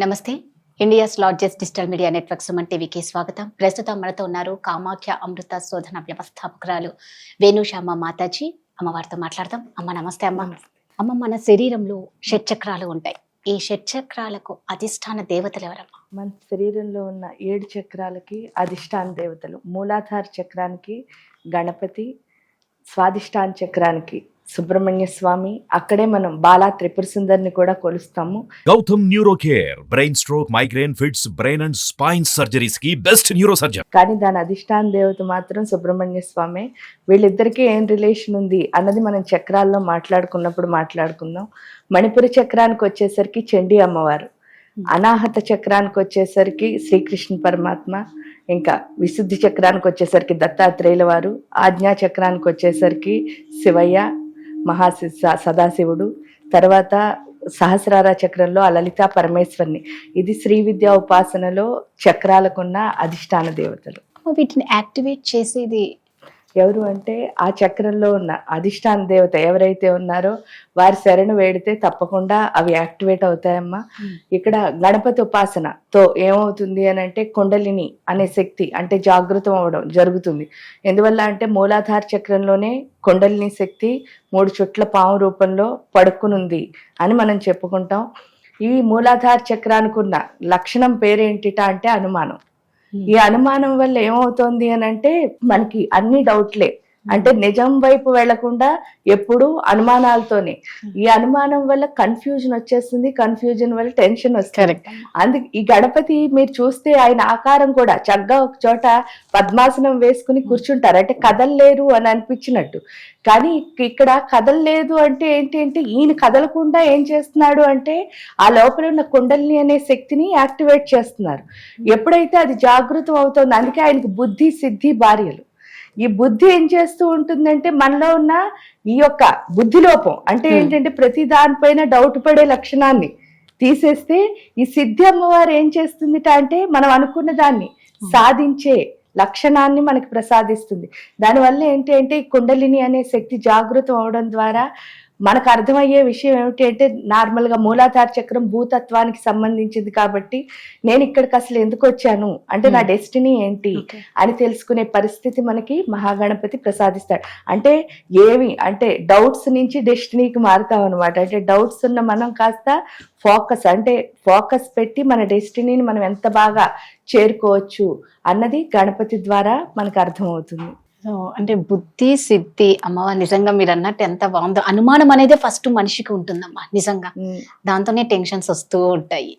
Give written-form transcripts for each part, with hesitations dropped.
నమస్తే. India's largest digital media network Suman టీవీకి స్వాగతం. ప్రస్తుతం మనతో ఉన్నారు కామాఖ్య అమృత శోధన వ్యవస్థాపకురాలు వేణుశ్యామ మాతాజీ. అమ్మవారితో మాట్లాడదాం. అమ్మ నమస్తే. అమ్మ, మన శరీరంలో షట్చక్రాలు ఉంటాయి. ఈ షట్చక్రాలకు అధిష్టాన దేవతలు ఎవరమ్మా? మన శరీరంలో ఉన్న 7 చక్రాలకి అధిష్టాన దేవతలు. మూలాధార చక్రానికి గణపతి, స్వాధిష్టాన చక్రానికి సుబ్రహ్మణ్య స్వామి, అక్కడే మనం బాలా త్రిపుర సుందరిని కూడా కొలుస్తాము. Gautam neuro care, brain stroke, migraine, fits, brain and spine surgeries కి బెస్ట్ న్యూరో సర్జన్. కానీ దాని అధిష్టాన దేవత మాత్రం సుబ్రహ్మణ్య స్వామి. వీళ్ళిద్దరికీ ఏం రిలేషన్ ఉంది అన్నది మనం చక్రాల్లో మాట్లాడుకున్నప్పుడు మాట్లాడుకుందాం. మణిపుర చక్రానికి వచ్చేసరికి చండీ అమ్మవారు, అనాహత చక్రానికి వచ్చేసరికి శ్రీకృష్ణ పరమాత్మ, ఇంకా విశుద్ధి చక్రానికి వచ్చేసరికి దత్తాత్రేయుల వారు, ఆజ్ఞా చక్రానికి వచ్చేసరికి శివయ్య సదాశివుడు, తర్వాత సహస్రార చక్రంలో లలితా పరమేశ్వరిని. ఇది శ్రీ విద్యా ఉపాసనలో చక్రాలకున్న అధిష్టాన దేవతలు. వీటిని యాక్టివేట్ చేసేది ఎవరు అంటే ఆ చక్రంలో ఉన్న అధిష్టాన దేవత ఎవరైతే ఉన్నారో వారి శరణు వేడితే తప్పకుండా అవి యాక్టివేట్ అవుతాయమ్మా. ఇక్కడ గణపతి ఉపాసనతో ఏమవుతుంది అని అంటే కుండలిని అనే శక్తి అంటే జాగృతం అవడం జరుగుతుంది. ఎందువల్ల అంటే మూలాధార చక్రంలోనే కుండలిని శక్తి 3 చుట్ల పాము రూపంలో పడుకునుంది అని మనం చెప్పుకుంటాం. ఈ మూలాధార చక్రానికి ఉన్న లక్షణం పేరేంటిట అంటే అనుమానం. ఈ అనుమానం వల్ల ఏమవుతోంది అని అంటే మనకి అన్ని డౌట్లే, అంటే నిజం వైపు వెళ్లకుండా ఎప్పుడు అనుమానాలతోనే. ఈ అనుమానం వల్ల కన్ఫ్యూజన్ వచ్చేస్తుంది, కన్ఫ్యూజన్ వల్ల టెన్షన్ వస్తుంది. అందుకే ఈ గణపతి మీరు చూస్తే ఆయన ఆకారం కూడా చక్కగా ఒక చోట పద్మాసనం వేసుకుని కూర్చుంటారు, అంటే కదలలేరు అని అనిపించినట్టు. కానీ ఇక్కడ కదలలేదు అంటే ఏంటి అంటే ఈయన కదలకుండా ఏం చేస్తున్నాడు అంటే ఆ లోపల ఉన్న కుండలిని అనే శక్తిని యాక్టివేట్ చేస్తున్నారు. ఎప్పుడైతే అది జాగృతం అవుతుందో, అందుకే ఆయనకి బుద్ధి సిద్ధి భార్యలు. ఈ బుద్ధి ఏం చేస్తూ ఉంటుందంటే మనలో ఉన్న ఈ యొక్క బుద్ధి లోపం అంటే ఏంటంటే ప్రతి దానిపైన డౌట్ పడే లక్షణాన్ని తీసేస్తే ఈ సిద్ధి అమ్మవారు ఏం చేస్తుంది అంటే మనం అనుకున్న దాన్ని సాధించే లక్షణాన్ని మనకి ప్రసాదిస్తుంది. దానివల్ల ఏంటి అంటే ఈ కుండలిని అనే శక్తి జాగృతం అవడం ద్వారా మనకు అర్థమయ్యే విషయం ఏమిటి అంటే నార్మల్గా మూలాధార చక్రం భూతత్వానికి సంబంధించింది కాబట్టి నేను ఇక్కడికి అసలు ఎందుకు వచ్చాను అంటే నా డెస్టినీ ఏంటి అని తెలుసుకునే పరిస్థితి మనకి మహాగణపతి ప్రసాదిస్తాడు. అంటే ఏమి అంటే డౌట్స్ నుంచి డెస్టినీకి మారుతాం అనమాట. అంటే డౌట్స్ ఉన్న మనం కాస్త ఫోకస్ పెట్టి మన డెస్టినీని మనం ఎంత బాగా చేరుకోవచ్చు అన్నది గణపతి ద్వారా మనకు అర్థమవుతుంది. అంటే బుద్ధి సిద్ధి అమ్మవారు నిజంగా మీరు అన్నట్టు ఎంత బాగుందో. అనుమానం అనేది ఫస్ట్ మనిషికి ఉంటుందమ్మా నిజంగా, దాంతోనే టెన్షన్స్ వస్తూ ఉంటాయి.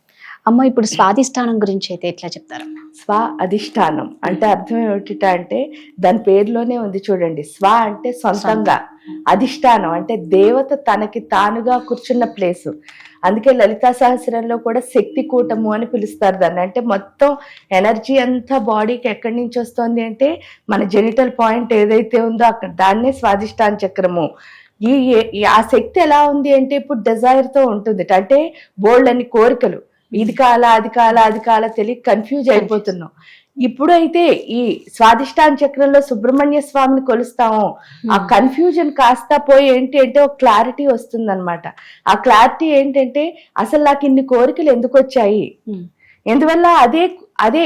అమ్మ, ఇప్పుడు స్వాధిష్టానం గురించి అయితే ఎట్లా చెప్తారమ్మా? స్వ అధిష్టానం అంటే అర్థం ఏమిటి అంటే దాని పేరులోనే ఉంది చూడండి. స్వ అంటే సొంతంగా, అధిష్టానం అంటే దేవత తనకి తానుగా కూర్చున్న ప్లేసు. అందుకే లలితా సహస్రంలో కూడా శక్తి కూటము అని పిలుస్తారు దాన్ని. అంటే మొత్తం ఎనర్జీ అంతా బాడీకి ఎక్కడి నుంచి వస్తుంది అంటే మన జెనిటల్ పాయింట్ ఏదైతే ఉందో అక్కడ, దాన్నే స్వాధిష్టాన చక్రము. ఆ శక్తి ఎలా ఉంది అంటే ఇప్పుడు డిజైర్తో ఉంటుంది. అంటే బోల్డ్ అని కోరికలు, ఇది కాలా అది కాలా అది కాలా తెలియ కన్ఫ్యూజ్ అయిపోతున్నాం. ఇప్పుడైతే ఈ స్వాధిష్టాన చక్రంలో సుబ్రహ్మణ్య స్వామిని కొలుస్తాము, ఆ కన్ఫ్యూజన్ కాస్త పోయి ఏంటి అంటే ఒక క్లారిటీ వస్తుంది అనమాట. ఆ క్లారిటీ ఏంటంటే అసలు నాకు ఇన్ని కోరికలు ఎందుకు వచ్చాయి, ఎందువల్ల అదే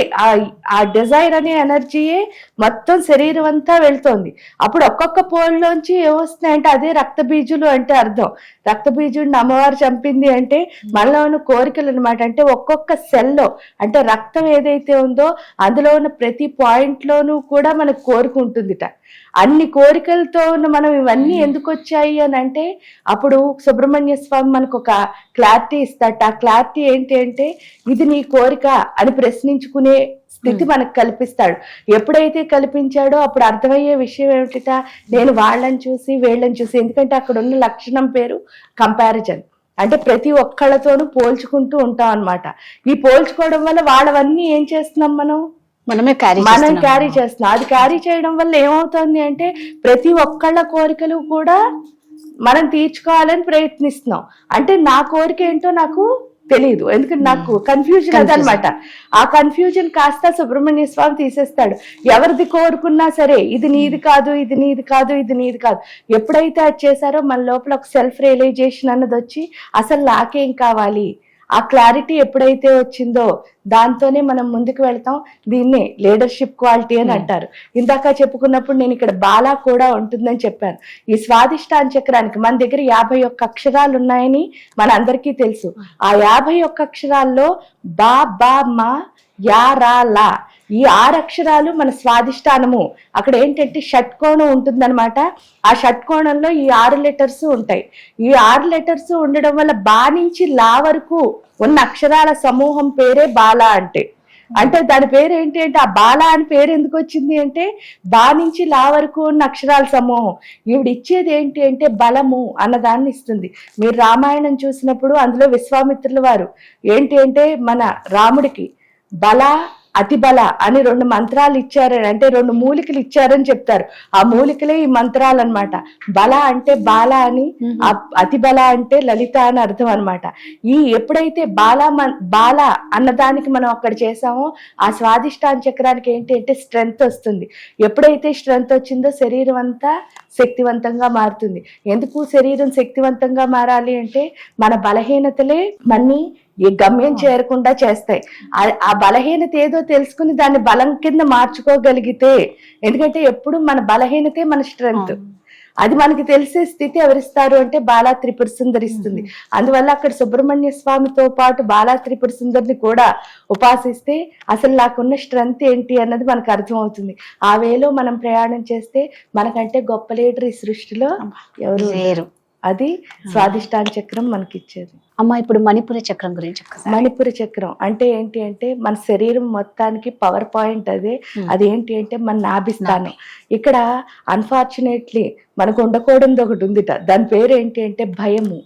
ఆ డిజైర్ అనే ఎనర్జీయే మొత్తం శరీరం అంతా వెళ్తోంది. అప్పుడు ఒక్కొక్క పోల్లోంచి ఏమొస్తున్నాయంటే అదే రక్త బీజులు అంటే అర్థం. రక్త బీజుడిని అమ్మవారు చంపింది అంటే మనలో ఉన్న కోరికలు అనమాట. అంటే ఒక్కొక్క సెల్లో అంటే రక్తం ఏదైతే ఉందో అందులో ఉన్న ప్రతి పాయింట్లోనూ కూడా మనకు కోరిక ఉంటుందిట. అన్ని కోరికలతో ఉన్న మనం ఇవన్నీ ఎందుకు వచ్చాయి అని అంటే అప్పుడు సుబ్రహ్మణ్య స్వామి మనకు ఒక క్లారిటీ ఇస్తాట. ఆ క్లారిటీ ఏంటి అంటే ఇది నీ కోరిక అని ప్రశ్నించుకునే స్థితి మనకు కల్పిస్తాడు. ఎప్పుడైతే కల్పించాడో అప్పుడు అర్థమయ్యే విషయం ఏమిటిట, నేను వాళ్ళని చూసి వీళ్ళని చూసి, ఎందుకంటే అక్కడ ఉన్న లక్షణం పేరు కంపారిజన్. అంటే ప్రతి ఒక్కళ్ళతోనూ పోల్చుకుంటూ ఉంటాం అనమాట. ఈ పోల్చుకోవడం వల్ల వాళ్ళవన్నీ ఏం చేస్తున్నాం మనం క్యారీ చేస్తున్నాం. అది క్యారీ చేయడం వల్ల ఏమవుతుంది అంటే ప్రతి ఒక్కళ్ళ కోరికలు కూడా మనం తీర్చుకోవాలని ప్రయత్నిస్తున్నాం. అంటే నా కోరిక ఏంటో నాకు తెలియదు, ఎందుకంటే నాకు కన్ఫ్యూజన్ అదనమాట. ఆ కన్ఫ్యూజన్ కాస్త సుబ్రహ్మణ్య స్వామి తీసేస్తాడు. ఎవరిది కోరుకున్నా సరే ఇది నీది కాదు, ఇది నీది కాదు, ఇది నీది కాదు. ఎప్పుడైతే అది చేశారో మన లోపల ఒక సెల్ఫ్ రియలైజేషన్ అన్నది వచ్చి అసలు నాకేం కావాలి ఆ క్లారిటీ ఎప్పుడైతే వచ్చిందో దాంతోనే మనం ముందుకు వెళ్తాం. దీన్నే లీడర్షిప్ క్వాలిటీ అని అంటారు. ఇందాక చెప్పుకున్నప్పుడు నేను ఇక్కడ బాలా కూడా ఉంటుందని చెప్పాను. ఈ స్వాదిష్టాన చక్రానికి మన దగ్గర 51 అక్షరాలు ఉన్నాయని మన అందరికీ తెలుసు. ఆ 51 అక్షరాల్లో బా బా మా యా రా లా ఈ 6 అక్షరాలు మన స్వాదిష్టానము. అక్కడ ఏంటంటే షట్కోణం ఉంటుందన్నమాట. ఆ షట్కోణంలో ఈ 6 లెటర్స్ ఉంటాయి. ఈ 6 లెటర్స్ ఉండడం వల్ల బా నుంచి లా వరకు ఉన్న అక్షరాల సమూహం పేరే బాలా అంటే దాని పేరు ఏంటి అంటే, ఆ బాలా అని పేరు ఎందుకు వచ్చింది అంటే బా నుంచి లా వరకు ఉన్న అక్షరాల సమూహం. ఈవిడ ఇచ్చేది ఏంటి అంటే బలము అన్నదాన్ని ఇస్తుంది. మీరు రామాయణం చూసినప్పుడు అందులో విశ్వామిత్రుల వారు ఏంటి అంటే మన రాముడికి బల అతి బల అని 2 మంత్రాలు ఇచ్చారని, అంటే 2 మూలికలు ఇచ్చారని చెప్తారు. ఆ మూలికలే ఈ మంత్రాలు అన్నమాట. బల అంటే బాల అని, అతి బల అంటే లలిత అని అర్థం అనమాట. ఈ ఎప్పుడైతే బాల అన్నదానికి మనం అక్కడ చేసామో ఆ స్వాదిష్టాన చక్రానికి ఏంటి అంటే స్ట్రెంగ్త్ వస్తుంది. ఎప్పుడైతే స్ట్రెంగ్త్ వచ్చిందో శరీరం అంతా శక్తివంతంగా మారుతుంది. ఎందుకు శరీరం శక్తివంతంగా మారాలి అంటే మన బలహీనతలే మన్ని ఈ గమ్యం చేరకుండా చేస్తాయి. ఆ బలహీనత ఏదో తెలుసుకుని దాన్ని బలం కింద మార్చుకోగలిగితే, ఎందుకంటే ఎప్పుడు మన బలహీనతే మన స్ట్రెంగ్త్. అది మనకి తెలిసే స్థితి ఎవరిస్తారు అంటే బాలా త్రిపుర సుందరిస్తుంది. అందువల్ల అక్కడ సుబ్రహ్మణ్య స్వామితో పాటు బాలా త్రిపుర సుందరిని కూడా ఉపాసిస్తే అసలు నాకున్న స్ట్రెంగ్త్ ఏంటి అన్నది మనకు అర్థమవుతుంది. ఆ వేలో మనం ప్రయాణం చేస్తే మనకంటే గొప్ప లీడర్ ఈ సృష్టిలో ఎవరు లేరు. అది స్వాదిష్టాన చక్రం మనకిచ్చేది. అమ్మ, ఇప్పుడు మణిపుర చక్రం గురించి మణిపుర చక్రం అంటే ఏంటి అంటే మన శరీరం మొత్తానికి పవర్ పాయింట్ అదే. అదేంటి అంటే మన నాభిస్థానం. ఇక్కడ అన్ఫార్చునేట్లీ మనకు ఉండకూడదు ఒకటి ఉందిట. దాని పేరు ఏంటి అంటే భయము.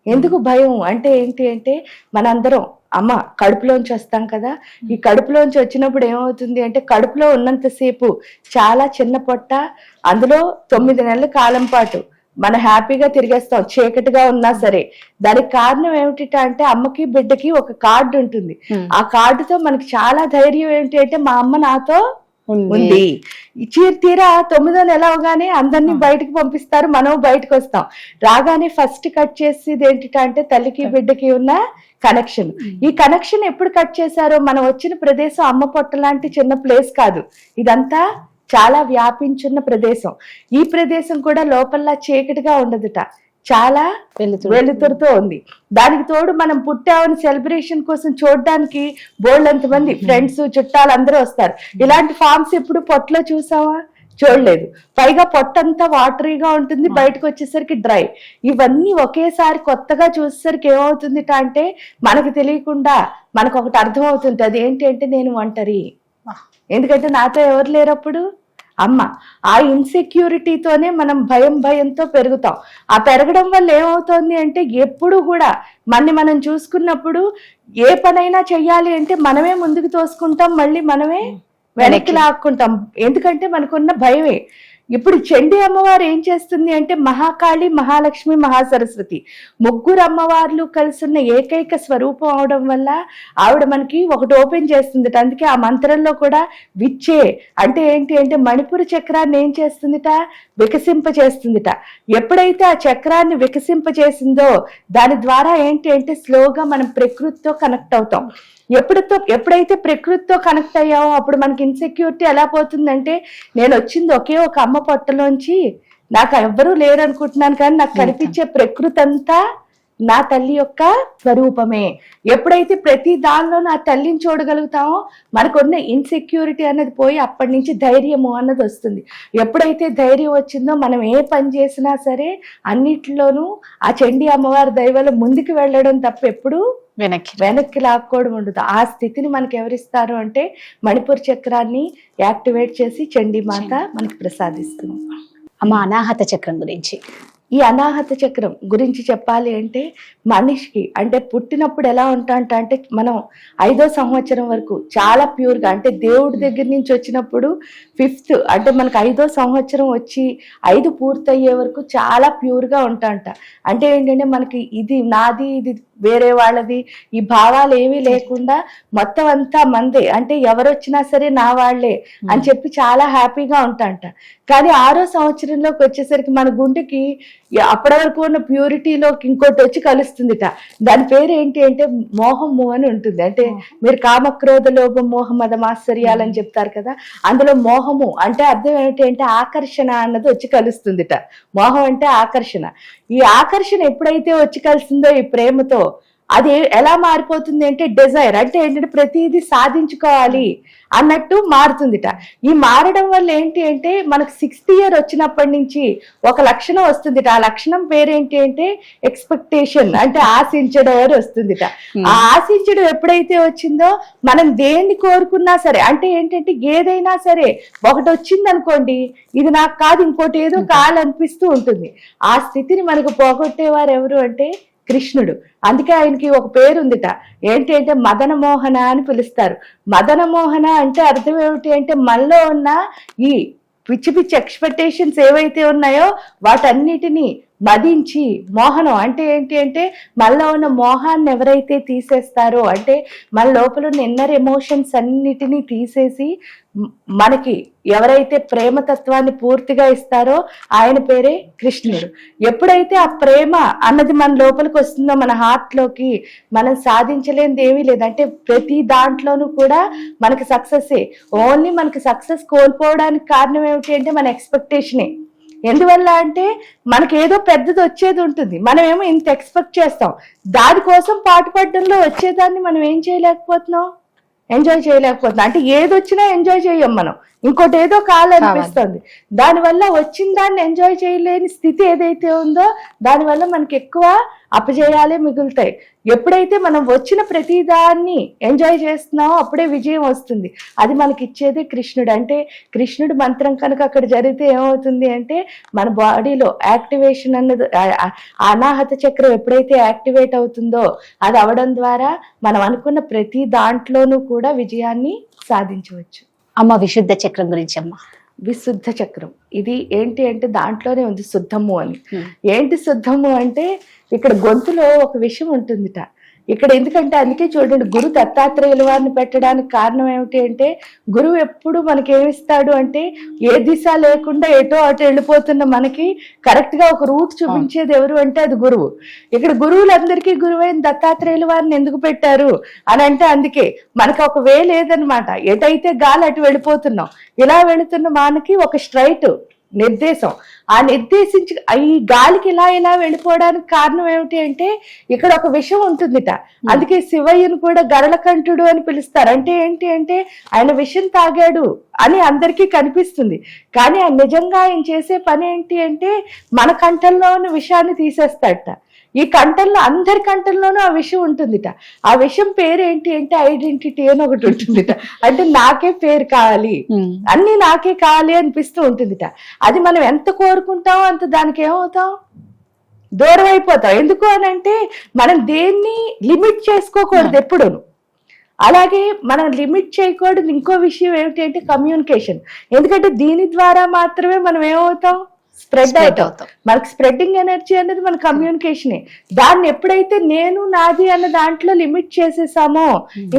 ఎందుకు భయం అంటే ఏంటి అంటే మనందరం అమ్మ కడుపులోంచి వస్తాం కదా. ఈ కడుపులోంచి వచ్చినప్పుడు ఏమవుతుంది అంటే కడుపులో ఉన్నంతసేపు చాలా చిన్న పొట్ట, అందులో 9 నెలల కాలం పాటు మనం హ్యాపీగా తిరిగేస్తాం చీకటిగా ఉన్నా సరే. దానికి కారణం ఏమిటి అంటే అమ్మకి బిడ్డకి ఒక కార్డు ఉంటుంది. ఆ కార్డుతో మనకి చాలా ధైర్యం ఏంటి అంటే మా అమ్మ నాతో ఉంది. తీరా 9వ నెల అవగానే అందరినీ బయటకు పంపిస్తారు, మనం బయటకు వస్తాం. రాగానే ఫస్ట్ కట్ చేసేది ఏంటి అంటే తల్లికి బిడ్డకి ఉన్న కనెక్షన్. ఈ కనెక్షన్ ఎప్పుడు కట్ చేశారో, మనం వచ్చిన ప్రదేశం అమ్మ పొట్ట లాంటి చిన్న ప్లేస్ కాదు. ఇదంతా చాలా వ్యాపించున్న ప్రదేశం. ఈ ప్రదేశం కూడా లోపల చీకటిగా ఉండదుట, చాలా వెలుతురుతో ఉంది. దానికి తోడు మనం పుట్టామని సెలబ్రేషన్ కోసం చూడడానికి బోల్డంత మంది ఫ్రెండ్స్ చుట్టాలు అందరూ వస్తారు. ఇలాంటి ఫార్మ్స్ ఎప్పుడు పొట్టలో చూసావా? చూడలేదు. పైగా పొట్టంతా వాటరీగా ఉంటుంది, బయటకు వచ్చేసరికి డ్రై. ఇవన్నీ ఒకేసారి కొత్తగా చూసేసరికి ఏమవుతుంది అంటే మనకు తెలియకుండా మనకు ఒకటి అర్థం అవుతుంది. అది ఏంటి అంటే నేను ఒంటరి. ఎందుకంటే నాతో ఎవరు లేరప్పుడు అమ్మ. ఆ ఇన్సెక్యూరిటీతోనే మనం భయంతో పెరుగుతాం. ఆ పెరగడం వల్ల ఏమవుతుంది అంటే ఎప్పుడు కూడా మనం చూసుకున్నప్పుడు ఏ పనైనా చెయ్యాలి అంటే మనమే ముందుకు తోసుకుంటాం, మళ్ళీ మనమే వెనక్కి లాక్కుంటాం. ఎందుకంటే మనకున్న భయమే. ఇప్పుడు చండీ అమ్మవారు ఏం చేస్తుంది అంటే మహాకాళి, మహాలక్ష్మి, మహాసరస్వతి 3 అమ్మవార్లు కలిసిన ఏకైక స్వరూపం అవడం వల్ల ఆవిడ మనకి ఒకటి ఓపెన్ చేస్తుంది. అందుకే ఆ మంత్రంలో కూడా విచ్చే అంటే ఏంటి అంటే మణిపుర చక్రాన్ని ఏం చేస్తుందిట? వికసింపచేస్తుందిట. ఎప్పుడైతే ఆ చక్రాన్ని వికసింపచేసిందో దాని ద్వారా ఏంటి అంటే స్లోగా మనం ప్రకృతితో కనెక్ట్ అవుతాం. ఎప్పుడైతే ప్రకృతితో కనెక్ట్ అయ్యామో అప్పుడు మనకి ఇన్సెక్యూరిటీ ఎలా పోతుందంటే, నేను వచ్చింది ఒకే ఒక అమ్మ పొట్టలోంచి, నాకు ఎవ్వరూ లేరు అనుకుంటున్నాను, కానీ నాకు కనిపించే ప్రకృతి అంతా నా తల్లి యొక్క స్వరూపమే. ఎప్పుడైతే ప్రతి దానిలో నా తల్లిని చూడగలుగుతామో మనకున్న ఇన్సెక్యూరిటీ అన్నది పోయి అప్పటి నుంచి ధైర్యము అన్నది వస్తుంది. ఎప్పుడైతే ధైర్యం వచ్చిందో మనం ఏ పని చేసినా సరే అన్నిటిలోనూ ఆ చండీ అమ్మవారి దయవల్ల ముందుకు వెళ్ళడం తప్ప ఎప్పుడు వెనక్కి లాక్కోవడం ఉండదు. ఆ స్థితిని మనకి ఎవరిస్తారు అంటే మణిపూర్ చక్రాన్ని యాక్టివేట్ చేసి చండీ మాత మనకి ప్రసాదిస్తుంది. అమ్మ, అనాహత చక్రం గురించి. ఈ అనాహత చక్రం గురించి చెప్పాలి అంటే మనిషికి అంటే పుట్టినప్పుడు ఎలా ఉంటాంట అంటే మనం 5వ సంవత్సరం వరకు చాలా ప్యూర్గా అంటే దేవుడి దగ్గర నుంచి వచ్చినప్పుడు 5th అంటే మనకు 5వ సంవత్సరం వచ్చి 5 పూర్తయ్యే వరకు చాలా ప్యూర్గా ఉంటాంట. అంటే ఏంటంటే మనకి ఇది నాది, ఇది వేరే వాళ్ళది, ఈ భావాలు ఏమీ లేకుండా మొత్తం అంతా మందే, అంటే ఎవరు వచ్చినా సరే నా వాళ్లే అని చెప్పి చాలా హ్యాపీగా ఉంటాంట. కానీ 6వ సంవత్సరంలోకి వచ్చేసరికి మన గుండెకి అప్పటి వరకు ఉన్న ప్యూరిటీలోకి ఇంకోటి వచ్చి కలుస్తుందిట. దాని పేరు ఏంటి అంటే మోహము అని ఉంటుంది. అంటే మీరు కామక్రోధ లోభ మోహ మద మాత్సర్యాలని చెప్తారు కదా, అందులో మోహము అంటే అర్థం ఏంటి అంటే ఆకర్షణ అన్నది వచ్చి కలుస్తుందిట. మోహం అంటే ఆకర్షణ. ఈ ఆకర్షణ ఎప్పుడైతే వచ్చి కలిసిందో ఈ ప్రేమతో, అది ఎలా మారిపోతుంది అంటే డిజైర్, అంటే ఏంటంటే ప్రతిదీ సాధించుకోవాలి అన్నట్టు మారుతుందిట. ఈ మారడం వల్ల ఏంటి అంటే మనకు 6th year వచ్చినప్పటి నుంచి ఒక లక్షణం వస్తుందిట. ఆ లక్షణం పేరేంటి అంటే ఎక్స్పెక్టేషన్, అంటే ఆశించడం అని వస్తుందిట. ఆ ఆశించడం ఎప్పుడైతే వచ్చిందో మనం దేన్ని కోరుకున్నా సరే, అంటే ఏంటంటే ఏదైనా సరే ఒకటి వచ్చింది అనుకోండి, ఇది నాకు కాదు ఇంకోటి ఏదో కావాలనిపిస్తూ ఉంటుంది. ఆ స్థితిని మనకు పోగొట్టేవారు ఎవరు అంటే కృష్ణుడు. అందుకే ఆయనకి ఒక పేరు ఉందిట, ఏంటి అంటే మదన మోహన అని పిలుస్తారు. మదన మోహన అంటే అర్థం ఏమిటి అంటే మనలో ఉన్న ఈ పిచ్చి పిచ్చి ఎక్స్పెక్టేషన్స్ ఏవైతే ఉన్నాయో వాటన్నిటినీ మదించి, మోహనం అంటే ఏంటి అంటే మనలో ఉన్న మోహాన్ని ఎవరైతే తీసేస్తారో, అంటే మన లోపల ఉన్న ఇన్నర్ ఎమోషన్స్ అన్నిటినీ తీసేసి మనకి ఎవరైతే ప్రేమతత్వాన్ని పూర్తిగా ఇస్తారో ఆయన పేరే కృష్ణుడు. ఎప్పుడైతే ఆ ప్రేమ అన్నది మన లోపలికి వస్తుందో, మన హార్ట్ లోకి, మనం సాధించలేనిది ఏమీ లేదు. అంటే ప్రతి దాంట్లోనూ కూడా మనకి సక్సెస్. ఓన్లీ మనకి సక్సెస్ కోల్పోవడానికి కారణం ఏమిటి అంటే మన ఎక్స్పెక్టేషనే. ఎందువల్ల అంటే మనకి ఏదో పెద్దది వచ్చేది ఉంటుంది, మనమేమో ఇంత ఎక్స్పెక్ట్ చేస్తాం, దానికోసం పాటుపడడంలో వచ్చేదాన్ని మనం ఏం చేయలేకపోతున్నాం, ఎంజాయ్ చేయలేకపోతున్నాం. అంటే ఏది వచ్చినా ఎంజాయ్ చేయం మనం, ఇంకోటి ఏదో కావాలనిపిస్తుంది. దానివల్ల వచ్చిన దాన్ని ఎంజాయ్ చేయలేని స్థితి ఏదైతే ఉందో దానివల్ల మనకి ఎక్కువ అపజయాలే మిగులుతాయి. ఎప్పుడైతే మనం వచ్చిన ప్రతి దాన్ని ఎంజాయ్ చేస్తున్నామో అప్పుడే విజయం వస్తుంది. అది మనకి ఇచ్చేదే కృష్ణుడు. అంటే కృష్ణుడు మంత్రం కనుక అక్కడ జరిగితే ఏమవుతుంది అంటే మన బాడీలో యాక్టివేషన్ అన్నది, అనాహత చక్రం ఎప్పుడైతే యాక్టివేట్ అవుతుందో అది అవడం ద్వారా మనం అనుకున్న ప్రతి దాంట్లోనూ కూడా విజయాన్ని సాధించవచ్చు. అమ్మ విశుద్ధ చక్రం గురించి అమ్మ. విశుద్ధ చక్రం ఇది ఏంటి అంటే దాంట్లోనే ఉంది శుద్ధము అని. ఏంటి శుద్ధము అంటే ఇక్కడ గొంతులో ఒక విషయం ఉంటుందిట. ఇక్కడ ఎందుకంటే అందుకే చూడండి, గురు దత్తాత్రేయుల వారిని పెట్టడానికి కారణం ఏమిటి అంటే గురువు ఎప్పుడు మనకి ఏమిస్తాడు అంటే ఏ దిశ లేకుండా ఎటో అటు వెళ్ళిపోతున్న మనకి కరెక్ట్ గా ఒక రూట్ చూపించేది ఎవరు అంటే అది గురువు. ఇక్కడ గురువులందరికీ గురువైన దత్తాత్రేయుల వారిని ఎందుకు పెట్టారు అని అంటే అందుకే మనకి ఒక వే లేదనమాట. ఎటైతే గాలి అటు వెళ్ళిపోతున్నాం, ఇలా వెళుతున్న మనకి ఒక స్ట్రైట్ నిర్దేశం. ఆ నిర్దేశించి ఈ గాలికి ఇలా వెళ్ళిపోవడానికి కారణం ఏమిటి అంటే ఇక్కడ ఒక విషయం ఉంటుందిట. అందుకే శివయ్యను కూడా గరళకంఠుడు అని పిలుస్తారు. అంటే ఏంటి అంటే ఆయన విషం తాగాడు అని అందరికీ కనిపిస్తుంది, కానీ ఆయన నిజంగా ఆయన చేసే పని ఏంటి అంటే మన కంఠంలో ఉన్న విషయాన్ని తీసేస్తాడట. ఈ కంఠంలో అందరి కంఠంలోనూ ఆ విషయం ఉంటుందిట. ఆ విషయం పేరు ఏంటి అంటే ఐడెంటిటీ అని ఒకటి ఉంటుందిట. అంటే నాకే పేరు కావాలి, అన్ని నాకే కావాలి అనిపిస్తూ ఉంటుందిట. అది మనం ఎంత కోరుకుంటామో అంత దానికి ఏమవుతాం, దూరం అయిపోతాం. ఎందుకు అని అంటే మనం దేన్ని లిమిట్ చేసుకోకూడదు ఎప్పుడూను. అలాగే మనం లిమిట్ చేయకూడదు ఇంకో విషయం ఏమిటి అంటే కమ్యూనికేషన్. ఎందుకంటే దీని ద్వారా మాత్రమే మనం ఏమవుతాం, స్ప్రెడ్ అవుతాం. మనకి స్ప్రెడ్డింగ్ ఎనర్జీ అనేది మన కమ్యూనికేషనే. దాన్ని ఎప్పుడైతే నేను నాది అన్న దాంట్లో లిమిట్ చేసేసామో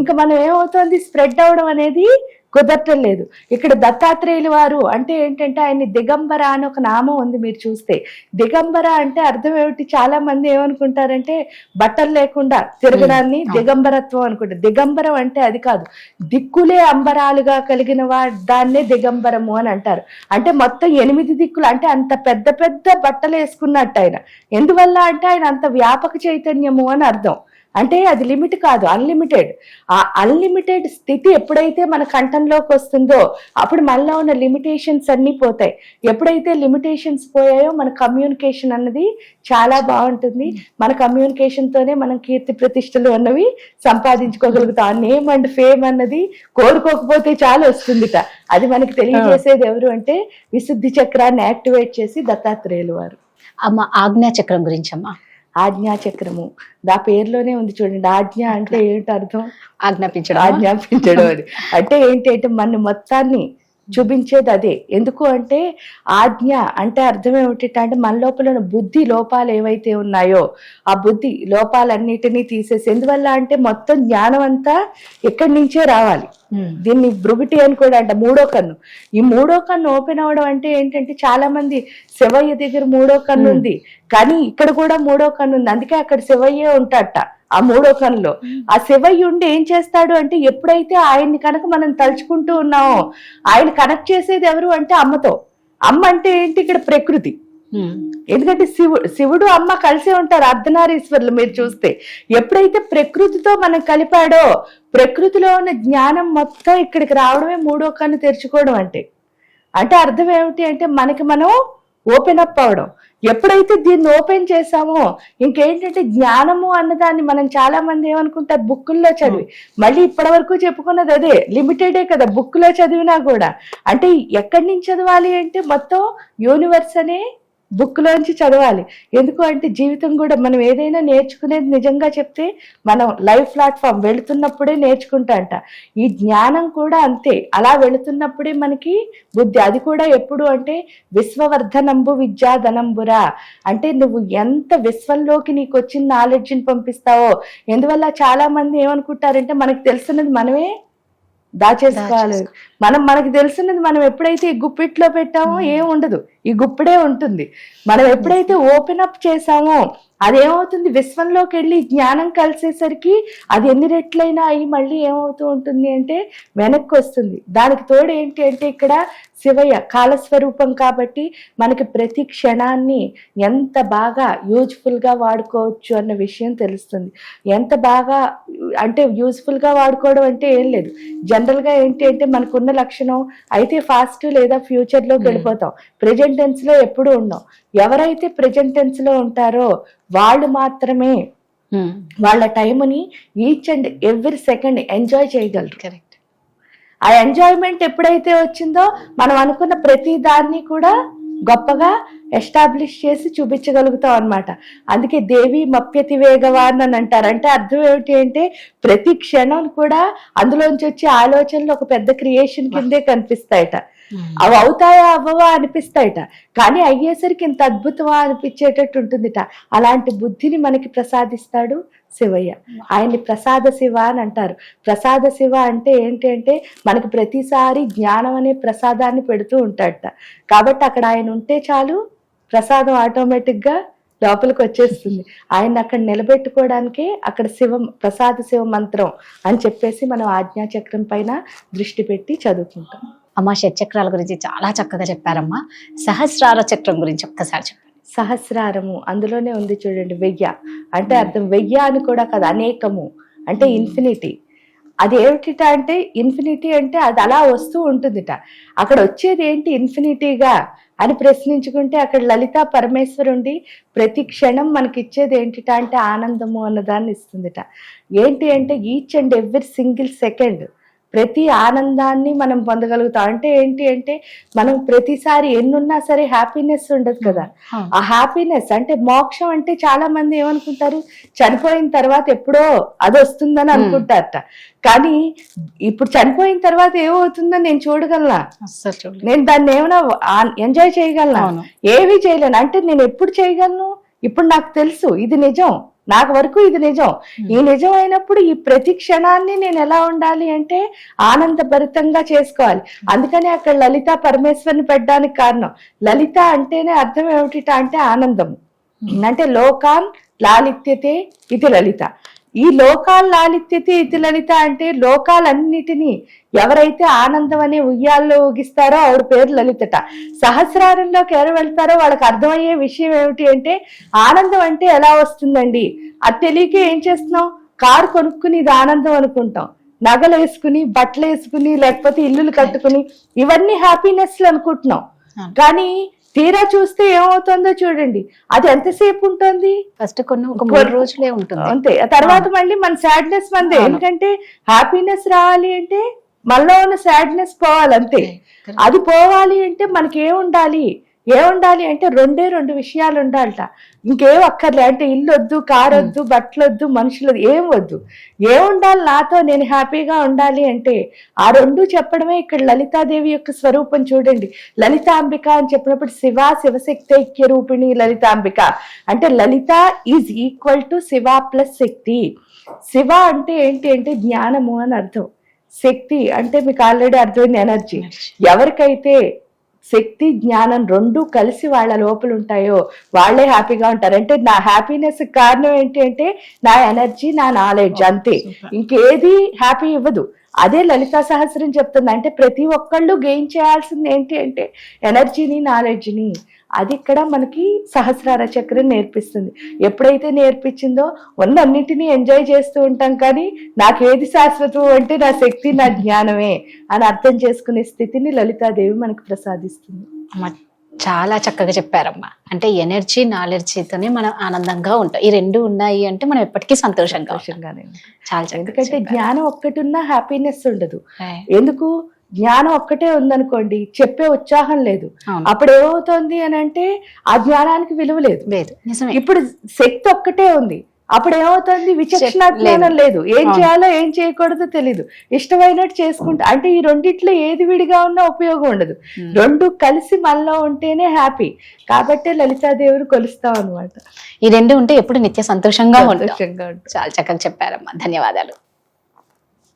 ఇంకా మనం ఏమవుతుంది, స్ప్రెడ్ అవడం అనేది కుదరటం లేదు. ఇక్కడ దత్తాత్రేయుల వారు అంటే ఏంటంటే ఆయన దిగంబర అని ఒక నామం ఉంది. మీరు చూస్తే దిగంబర అంటే అర్థం ఏమిటి, చాలా మంది ఏమనుకుంటారంటే బట్టలు లేకుండా తిరగడాన్ని దిగంబరత్వం అనుకుంటారు. దిగంబరం అంటే అది కాదు, దిక్కులే అంబరాలుగా కలిగిన దాన్నే దిగంబరము అని అంటారు. అంటే మొత్తం 8 దిక్కులు, అంటే అంత పెద్ద పెద్ద బట్టలు వేసుకున్నట్టు ఆయన. ఎందువల్ల అంటే ఆయన అంత వ్యాపక చైతన్యము అని అర్థం. అంటే అది లిమిట్ కాదు, అన్లిమిటెడ్. ఆ అన్లిమిటెడ్ స్థితి ఎప్పుడైతే మన కంఠంలోకి వస్తుందో అప్పుడు మనలో ఉన్న లిమిటేషన్స్ అన్నీ పోతాయి. ఎప్పుడైతే లిమిటేషన్స్ పోయాయో మన కమ్యూనికేషన్ అన్నది చాలా బాగుంటుంది. మన కమ్యూనికేషన్ తోనే మనం కీర్తి ప్రతిష్టలు అన్నవి సంపాదించుకోగలుగుతాం. ఆ నేమ్ అండ్ ఫేమ్ అన్నది కోరుకోకపోతే చాలా వస్తుందిట. అది మనకి తెలియజేసేది ఎవరు అంటే విశుద్ధి చక్రాన్ని యాక్టివేట్ చేసి దత్తాత్రేయుల వారు. అమ్మ ఆజ్ఞా చక్రం గురించి అమ్మ. ఆజ్ఞా చక్రము దా పేరులోనే ఉంది చూడండి. ఆజ్ఞ అంటే ఏంటి అర్థం, ఆజ్ఞాపించడం. ఆజ్ఞాపించడం అది అంటే ఏంటి అంటే మన మొత్తాన్ని చూపించేది అదే. ఎందుకు అంటే ఆజ్ఞ అంటే అర్థం ఏమిటి అంటే మన లోపల ఉన్న బుద్ధి లోపాలు ఏవైతే ఉన్నాయో ఆ బుద్ధి లోపాలన్నిటినీ తీసేసి, ఎందువల్ల అంటే మొత్తం జ్ఞానం అంతా ఎక్కడి నుంచే రావాలి. దీన్ని భృగుటి అని కూడా అంట, మూడో కన్ను. ఈ మూడో కన్ను ఓపెన్ అవ్వడం అంటే ఏంటంటే చాలా మంది శివయ్య దగ్గర మూడో కన్ను ఉంది, కానీ ఇక్కడ కూడా మూడో కన్ను ఉంది, అందుకే అక్కడ శివయ్యే ఉంటాడట ఆ మూడో కన్నులో. ఆ శివయ్య ఉండి ఏం చేస్తాడు అంటే ఎప్పుడైతే ఆయన్ని కనుక మనం తలుచుకుంటూ ఉన్నామో, ఆయన కనెక్ట్ చేసేది ఎవరు అంటే అమ్మతో. అమ్మ అంటే ఏంటి ఇక్కడ ప్రకృతి. ఎందుకంటే శివుడు అమ్మ కలిసే ఉంటారు, అర్ధనారీశ్వరులు. మీరు చూస్తే ఎప్పుడైతే ప్రకృతితో మనం కలిపాడో, ప్రకృతిలో ఉన్న జ్ఞానం మొత్తం ఇక్కడికి రావడమే మూడో కన్ను తెరుచుకోవడం అంటే. అంటే అర్థం ఏమిటి అంటే మనకి మనం ఓపెన్ అప్ అవడం. ఎప్పుడైతే దీన్ని ఓపెన్ చేసామో ఇంకేంటంటే జ్ఞానము అన్నదాన్ని మనం చాలా మంది ఏమనుకుంటారు బుక్కుల్లో చదివి, మళ్ళీ ఇప్పటి వరకు చెప్పుకున్నది అదే, లిమిటెడే కదా బుక్లో చదివినా కూడా. అంటే ఎక్కడి నుంచి చదవాలి అంటే మొత్తం యూనివర్స్ అనే బుక్లోంచి చదవాలి. ఎందుకు అంటే జీవితం కూడా మనం ఏదైనా నేర్చుకునేది నిజంగా చెప్తే మనం లైఫ్ ప్లాట్ఫామ్ వెళుతున్నప్పుడే నేర్చుకుంటా అంట. ఈ జ్ఞానం కూడా అంతే, అలా వెళుతున్నప్పుడే మనకి బుద్ధి. అది కూడా ఎప్పుడు అంటే విశ్వవర్ధనంబు విద్యాధనంబురా, అంటే నువ్వు ఎంత విశ్వంలోకి నీకు వచ్చిన నాలెడ్జ్ని పంపిస్తావో. ఎందువల్ల చాలా మంది ఏమనుకుంటారంటే మనకు తెలిసినది మనమే దాచేసుకోవాలి. మనకి తెలిసినది మనం ఎప్పుడైతే ఈ గుప్పిట్లో పెట్టామో ఏం ఉండదు, ఈ గుప్పిడే ఉంటుంది. మనం ఎప్పుడైతే ఓపెన్ అప్ చేసామో అదేమవుతుంది, విశ్వంలోకి వెళ్ళి జ్ఞానం కలిసేసరికి అది ఎన్ని రెట్లైనా అయ్యి మళ్ళీ ఏమవుతూ ఉంటుంది అంటే వెనక్కి వస్తుంది. దానికి తోడు ఏంటి అంటే ఇక్కడ శివయ్య కాలస్వరూపం కాబట్టి మనకి ప్రతి క్షణాన్ని ఎంత బాగా యూజ్ఫుల్గా వాడుకోవచ్చు అన్న విషయం తెలుస్తుంది. ఎంత బాగా అంటే యూజ్ఫుల్గా వాడుకోవడం అంటే ఏం లేదు, జనరల్గా ఏంటి అంటే మనకున్న లక్షణం అయితే ఫాస్ట్ లేదా ఫ్యూచర్లోకి వెళ్ళిపోతాం, ప్రెజెంట్ టెన్స్లో ఎప్పుడు ఉండం. ఎవరైతే ప్రెజెంట్ టెన్స్లో ఉంటారో వాళ్ళు మాత్రమే వాళ్ళ టైంని each and every second enjoy చేయగలరు. కరెక్ట్. ఆ ఎంజాయ్మెంట్ ఎప్పుడైతే వచ్చిందో మనం అనుకున్న ప్రతి దాన్ని కూడా గొప్పగా ఎస్టాబ్లిష్ చేసి చూపించగలుగుతాం అనమాట. అందుకే దేవి మప్యతి వేగవాన్ అని అంటారు. అంటే అర్థం ఏమిటి అంటే ప్రతి క్షణం కూడా అందులోంచి వచ్చే ఆలోచనలు ఒక పెద్ద క్రియేషన్ కిందే కనిపిస్తాయట. అవి అవుతాయా అవ్వవా అనిపిస్తాయట, కానీ అయ్యేసరికి ఇంత అద్భుతమా అనిపించేటట్టు ఉంటుందిట. అలాంటి బుద్ధిని మనకి ప్రసాదిస్తాడు శివయ్య. ఆయన్ని ప్రసాద శివ అని అంటారు. ప్రసాద శివ అంటే ఏంటి అంటే మనకి ప్రతిసారి జ్ఞానం అనే ప్రసాదాన్ని పెడుతూ ఉంటాడట. కాబట్టి అక్కడ ఆయన ఉంటే చాలు, ప్రసాదం ఆటోమేటిక్గా లోపలికి వచ్చేస్తుంది. ఆయన అక్కడ నిలబెట్టుకోవడానికే అక్కడ ప్రసాద శివ మంత్రం అని చెప్పేసి మనం ఆజ్ఞాచక్రం పైన దృష్టి పెట్టి చదువుకుంటాం. అమ్మ షట్చక్రాల గురించి చాలా చక్కగా చెప్పారమ్మా. సహస్రార చక్రం గురించి ఒక్కసారి చెప్పండి. సహస్రారము అందులోనే ఉంది చూడండి, 1000 అంటే అర్థం 1000 అని కూడా కాదు, అనేకము అంటే ఇన్ఫినిటీ. అది ఏమిటిట అంటే ఇన్ఫినిటీ అంటే అది అలా వస్తూ ఉంటుందిట. అక్కడ వచ్చేది ఏంటి ఇన్ఫినిటీగా అని ప్రశ్నించుకుంటే అక్కడ లలితా పరమేశ్వరుండి ప్రతి క్షణం మనకి ఇచ్చేది ఏంటిట అంటే ఆనందము అన్నదాన్ని ఇస్తుందిట. ఏంటి అంటే each and every single second ప్రతి ఆనందాన్ని మనం పొందగలుగుతాం. అంటే ఏంటి అంటే మనం ప్రతిసారి ఎన్నున్నా సరే హ్యాపీనెస్ ఉండదు కదా. ఆ హ్యాపీనెస్ అంటే మోక్షం అంటే చాలా మంది ఏమనుకుంటారు చనిపోయిన తర్వాత ఎప్పుడో అది వస్తుందని అనుకుంటారట. కానీ ఇప్పుడు చనిపోయిన తర్వాత ఏమవుతుందని నేను చూడగలనా, నేను దాన్ని ఏమైనా ఎంజాయ్ చేయగలనా, ఏమీ చేయలేను. అంటే నేను ఎప్పుడు చేయగలను, ఇప్పుడు నాకు తెలుసు ఇది నిజం, నాకు వరకు ఇది నిజం. ఈ నిజం అయినప్పుడు ఈ ప్రతి క్షణాన్ని నేను ఎలా ఉండాలి అంటే ఆనందభరితంగా చేసుకోవాలి. అందుకని అక్కడ లలిత పరమేశ్వరిని పెట్టడానికి కారణం. లలిత అంటేనే అర్థం ఏమిటి అంటే ఆనందము. అంటే లోకాన్ లాలిత్యతే ఇది లలిత. ఈ లోకాల్ లాలిత్యతే ఇది లలిత అంటే లోకాలన్నిటినీ ఎవరైతే ఆనందం అనే ఉయ్యాల్లో ఊగిస్తారో ఆవిడ పేరు లలితట. సహస్రారంలోకి ఎవరు వెళ్తారో వాళ్ళకి అర్థమయ్యే విషయం ఏమిటి అంటే ఆనందం అంటే ఎలా వస్తుందండి, అది తెలియక ఏం చేస్తున్నాం, కారు కొనుక్కుని ఇది ఆనందం అనుకుంటాం, నగలు వేసుకుని బట్టలు వేసుకుని లేకపోతే ఇల్లులు కట్టుకుని ఇవన్నీ హ్యాపీనెస్లు అనుకుంటున్నాం. కానీ తీరా చూస్తే ఏమవుతుందో చూడండి, అది ఎంతసేపు ఉంటుంది, ఫస్ట్ ఒక 3 రోజులే ఉంటుంది అంతే. తర్వాత మళ్ళీ మన సాడ్నెస్ మందే. ఎందుకంటే హ్యాపీనెస్ రావాలి అంటే మనలో ఉన్న సాడ్నెస్ పోవాలి అంతే. అది పోవాలి అంటే మనకి ఏముండాలి, ఏముండాలి అంటే రెండు విషయాలు ఉండాలట. ఇంకేం అక్కర్లే. అంటే ఇల్లు వద్దు, కారు వద్దు, బట్టలు వద్దు, మనుషులు ఏం వద్దు. ఏముండాలి నాతో నేను హ్యాపీగా ఉండాలి అంటే ఆ రెండు చెప్పడమే ఇక్కడ లలితాదేవి యొక్క స్వరూపం. చూడండి, లలితాంబిక అని చెప్పినప్పుడు శివశక్తి ఐక్య రూపిణి లలితాంబిక అంటే Lalitha is equal to Shiva plus Shakti. Shiva అంటే ఏంటి అంటే జ్ఞానము అని అర్థం. శక్తి అంటే మీకు ఆల్రెడీ అర్థమైంది, ఎనర్జీ. ఎవరికైతే శక్తి జ్ఞానం రెండు కలిసి వాళ్ళ లోపల ఉంటాయో వాళ్ళే హ్యాపీగా ఉంటారు. అంటే నా హ్యాపీనెస్ కారణం ఏంటి అంటే నా ఎనర్జీ, నా నాలెడ్జ్, అంతే. ఇంకేది హ్యాపీ ఇవ్వదు. అదే లలితా సహస్రం చెప్తుంది. అంటే ప్రతి ఒక్కళ్ళు గెయిన్ చేయాల్సింది ఏంటి అంటే ఎనర్జీని, నాలెడ్జ్ని. అది ఇక్కడ మనకి సహస్రార చక్రం నేర్పిస్తుంది. ఎప్పుడైతే నేర్పించిందో అన్నిటినీ ఎంజాయ్ చేస్తూ ఉంటాం, కానీ నాకేది శాశ్వతం అంటే నా శక్తి, నా జ్ఞానమే అని అర్థం చేసుకునే స్థితిని లలితాదేవి మనకు ప్రసాదిస్తుంది. అమ్మ చాలా చక్కగా చెప్పారమ్మా. అంటే ఎనర్జీ, నాలెడ్జ్తోనే మనం ఆనందంగా ఉంటాం. ఈ రెండు ఉన్నాయి అంటే మనం ఎప్పటికీ సంతోషంగానే చాలా. ఎందుకంటే జ్ఞానం ఒక్కటి ఉన్నా హ్యాపీనెస్ ఉండదు. ఎందుకు? జ్ఞానం ఒక్కటే ఉందనుకోండి, చెప్పే ఉత్సాహం లేదు. అప్పుడు ఏమవుతుంది అని అంటే ఆ జ్ఞానానికి విలువ లేదు. ఇప్పుడు శక్తి ఒక్కటే ఉంది, అప్పుడు ఏమవుతుంది? విచక్షణ జ్ఞానం లేదు. ఏం చేయాలో ఏం చేయకూడదో తెలీదు. ఇష్టమైనట్టు చేసుకుంటా. అంటే ఈ రెండిట్లో ఏది విడిగా ఉన్నా ఉపయోగం ఉండదు. రెండు కలిసి మనలో ఉంటేనే హ్యాపీ. కాబట్టే లలితాదేవిని కొలుస్తాం అనమాట. ఈ రెండు ఉంటే ఎప్పుడు నిత్య సంతోషంగా ఉంటాం. చాలా చక్కగా చెప్పారమ్మా. ధన్యవాదాలు.